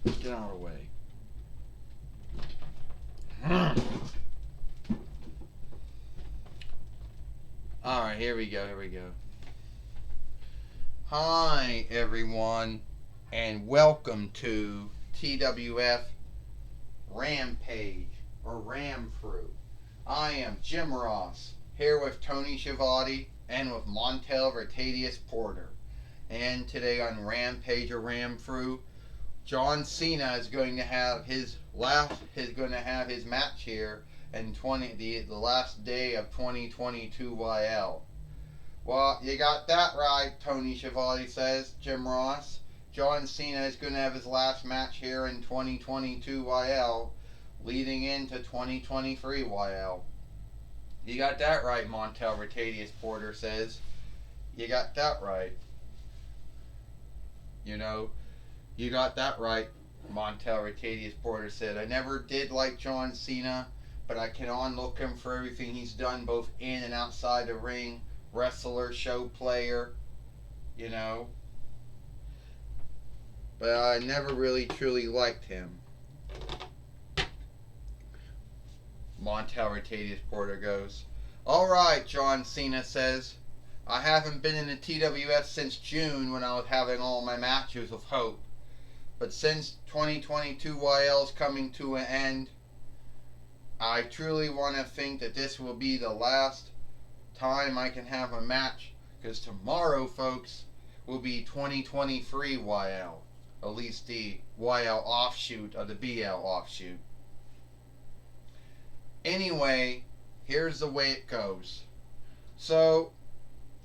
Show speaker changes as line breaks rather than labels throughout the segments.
Get out of the way. Alright, here we go. Hi, everyone, and welcome to TWF Rampage, or Ramfru. I am Jim Ross, here with Tony Schiavone and with Montel Vertadius Porter. And today on Rampage or Ramfru, John Cena is going to have his match here in the last day of 2022 YL. Well, you got that right, Tony Schiavone says. Jim Ross. John Cena is going to have his last match here in 2022 YL, leading into 2023 YL. You got that right, Montel Vertadius Porter says. You got that right. You got that right, Montel Vertadius Porter said. I never did like John Cena, but I can onlook him for everything he's done both in and outside the ring. Wrestler, show player, But I never really truly liked him. Montel Vertadius Porter goes, Alright, John Cena says. I haven't been in the TWF since June when I was having all my matches with Hope. But since 2022 YL is coming to an end, I truly want to think that this will be the last time I can have a match, because tomorrow, folks, will be 2023 YL, at least the YL offshoot of the BL offshoot. Anyway, here's the way it goes. So,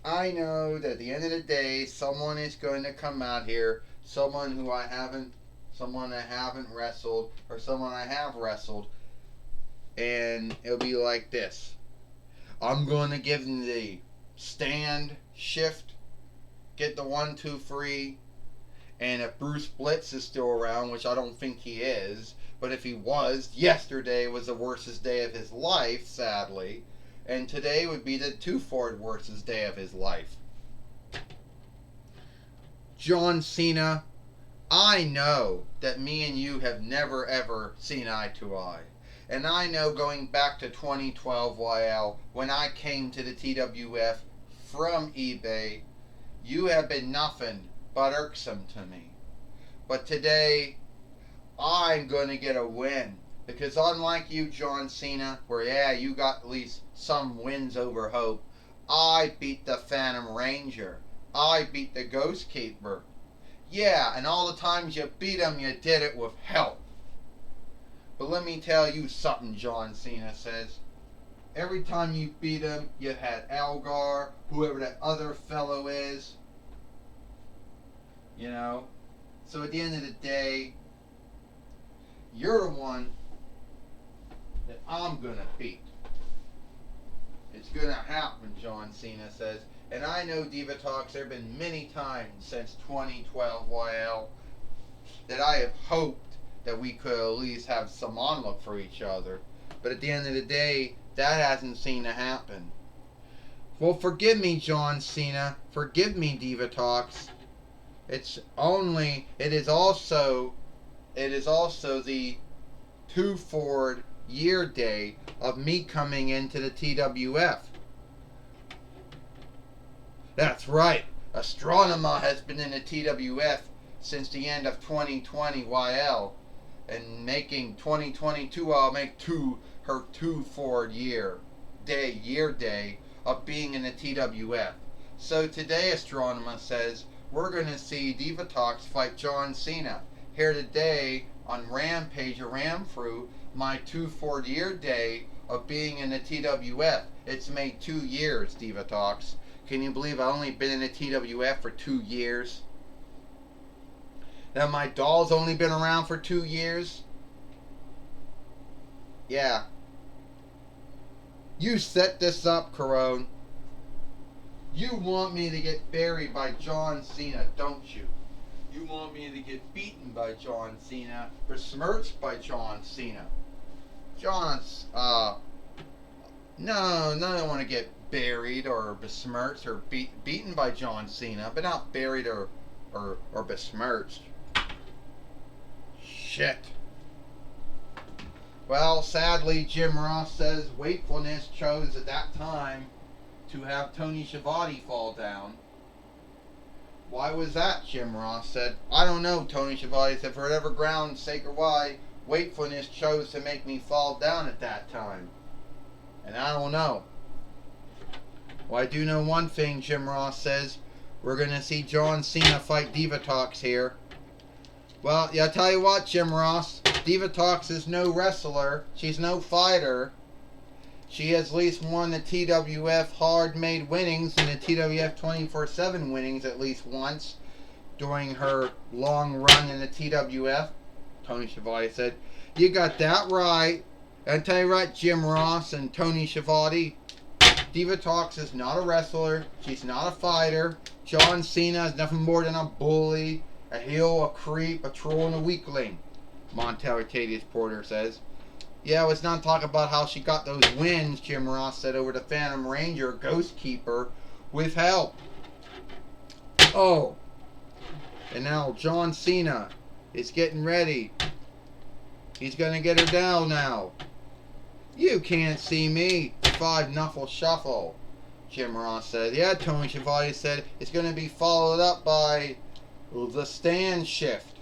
I know that at the end of the day, someone is going to come out here, someone I haven't wrestled, or someone I have wrestled, and it'll be like this. I'm going to give them the stand, shift, get the 1, 2, 3, and if Bruce Blitz is still around, which I don't think he is, but if he was, yesterday was the worstest day of his life, sadly, and today would be the 2-4 worstest day of his life. John Cena, I know that me and you have never ever seen eye to eye. And I know going back to 2012 YL, when I came to the TWF from eBay, you have been nothing but irksome to me. But today, I'm going to get a win. Because unlike you, John Cena, where you got at least some wins over Hope, I beat the Phantom Ranger. I beat the Ghost Keeper. Yeah, and all the times you beat him, you did it with help. But let me tell you something, John Cena says. Every time you beat him, you had Algar, whoever that other fellow is. So at the end of the day, you're the one that I'm going to beat. It's going to happen, John Cena says. And I know, Diva Talks, there have been many times since 2012 YL that I have hoped that we could at least have some onlook for each other. But at the end of the day, that hasn't seemed to happen. Well, forgive me, John Cena. Forgive me, Diva Talks. It is also the 2-4 year day of me coming into the TWF. That's right. Astronema has been in the TWF since the end of 2020 YL. And making 2022, I'll make her 2-4 year day of being in the TWF. So today, Astronema says, we're going to see Diva Talks fight John Cena. Here today on Rampage or Ramfru, my 2-4 year day of being in the TWF. It's made 2 years, Diva Talks. Can you believe I've only been in the TWF for 2 years? Now my doll's only been around for 2 years? Yeah. You set this up, Corone. You want me to get buried by John Cena, don't you? You want me to get beaten by John Cena, besmirched by John Cena. No, I don't want to get buried or besmirched or beaten by John Cena, but not buried or besmirched. shit. Well, sadly, Jim Ross says wakefulness chose at that time to have Tony Schiavone fall down. Why was that? Jim Ross said. I don't know, Tony Schiavone said. For whatever ground, sake or why, wakefulness chose to make me fall down at that time. And I don't know. Well, I do know one thing, Jim Ross says. We're going to see John Cena fight Divatox here. Well, yeah, I'll tell you what, Jim Ross. Divatox is no wrestler. She's no fighter. She has at least won the TWF hard-made winnings and the TWF 24/7 winnings at least once during her long run in the TWF. Tony Schiavone said, you got that right. I'll tell you right, Jim Ross and Tony Schiavone. Divatox is not a wrestler. She's not a fighter. John Cena is nothing more than a bully, a heel, a creep, a troll, and a weakling. Montel Arcadius Porter says. Yeah, let's not talk about how she got those wins, Jim Ross said, over the Phantom Ranger, Ghost Keeper, with help. Oh. And now John Cena is getting ready. He's going to get her down now. You can't see me. 5 knuckle shuffle, Jim Ross said. Yeah, Tony Schiavone said it's going to be followed up by the stand shift.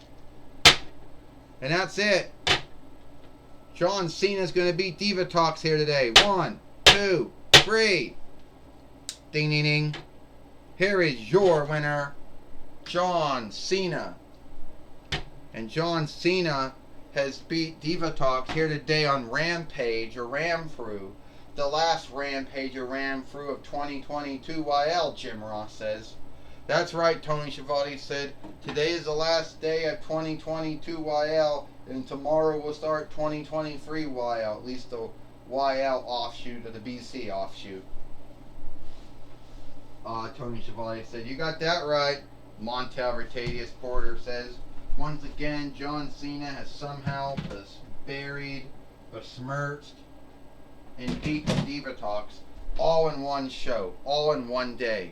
And that's it. John Cena's going to beat Divatox here today. 1, 2, 3. Ding, ding, ding. Here is your winner, John Cena. And John Cena has beat Divatox here today on Rampage, or Ram Through. The last Rampage, or Ram Through of 2022 YL, Jim Ross says. That's right, Tony Schiavone said. Today is the last day of 2022 YL, and tomorrow we'll start 2023 YL, at least the YL offshoot of the BC offshoot. Tony Schiavone said, you got that right. Montel Rotadius Porter says, once again, John Cena has somehow buried, besmirched, and beaten Divatox all in one show, all in one day.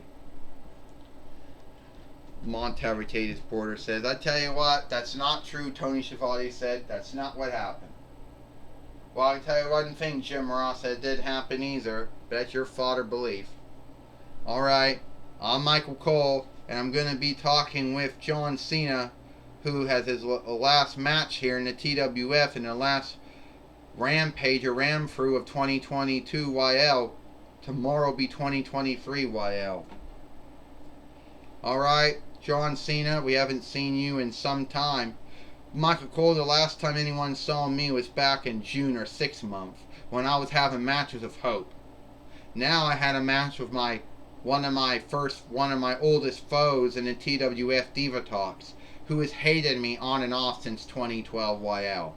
Montel Rotadius Porter says, I tell you what, that's not true, Tony Schiavone said. That's not what happened. Well, I tell you one thing, Jim Ross said, it did happen either, but that's your fodder belief. Alright, I'm Michael Cole, and I'm going to be talking with John Cena, who has his last match here in the TWF in the last Rampage or Ram Through of 2022 YL. Tomorrow will be 2023 YL. Alright, John Cena, we haven't seen you in some time. Michael Cole, the last time anyone saw me was back in June or 6 months, when I was having matches of hope. Now I had a match with one of my oldest foes in the TWF Divatox, who has hated me on and off since 2012 YL.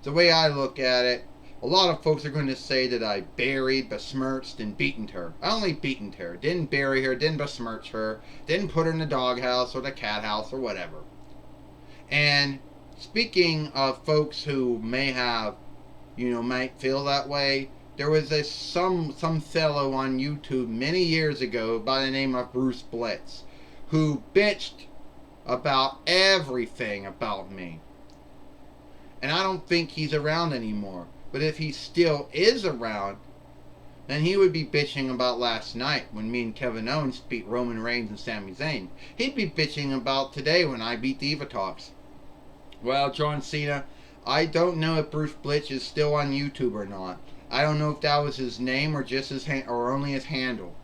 The way I look at it, a lot of folks are going to say that I buried, besmirched, and beaten her. I only beaten her. Didn't bury her, didn't besmirch her, didn't put her in the doghouse or the cat house or whatever. And speaking of folks who may have, might feel that way, there was some fellow on YouTube many years ago by the name of Bruce Blitz, who bitched about everything about me. And I don't think he's around anymore. But if he still is around, then he would be bitching about last night when me and Kevin Owens beat Roman Reigns and Sami Zayn. He'd be bitching about today when I beat Divatox. Well, John Cena, I don't know if Bruce Blitz is still on YouTube or not. I don't know if that was his name or just his or only his handle,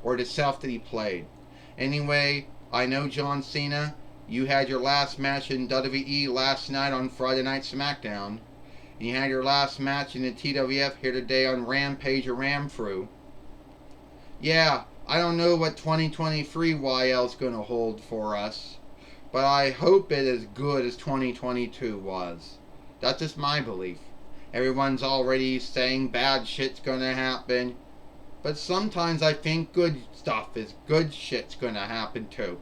or the self that he played. Anyway, I know, John Cena, you had your last match in WWE last night on Friday Night SmackDown. And you had your last match in the TWF here today on Rampage or Ram Through. Yeah, I don't know what 2023 YL is going to hold for us, but I hope it is good as 2022 was. That's just my belief. Everyone's already saying bad shit's going to happen, but sometimes I think good shit's going to happen too.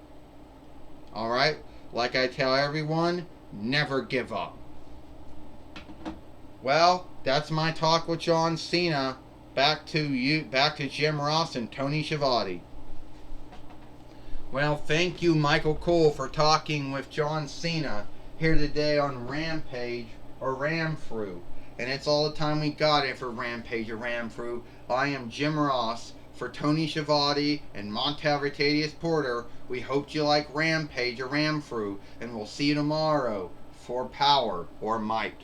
Alright, like I tell everyone, never give up. Well, that's my talk with John Cena. Back to Jim Ross and Tony Schiavone. Well, thank you, Michael Cole, for talking with John Cena. here today on Rampage or Ram Through. And it's all the time we got in for Rampage or Ram Through. I am Jim Ross. For Tony Schiavone and Montel Retadius Porter, we hope you like Rampage or Ram Through, and we'll see you tomorrow for Power or Might.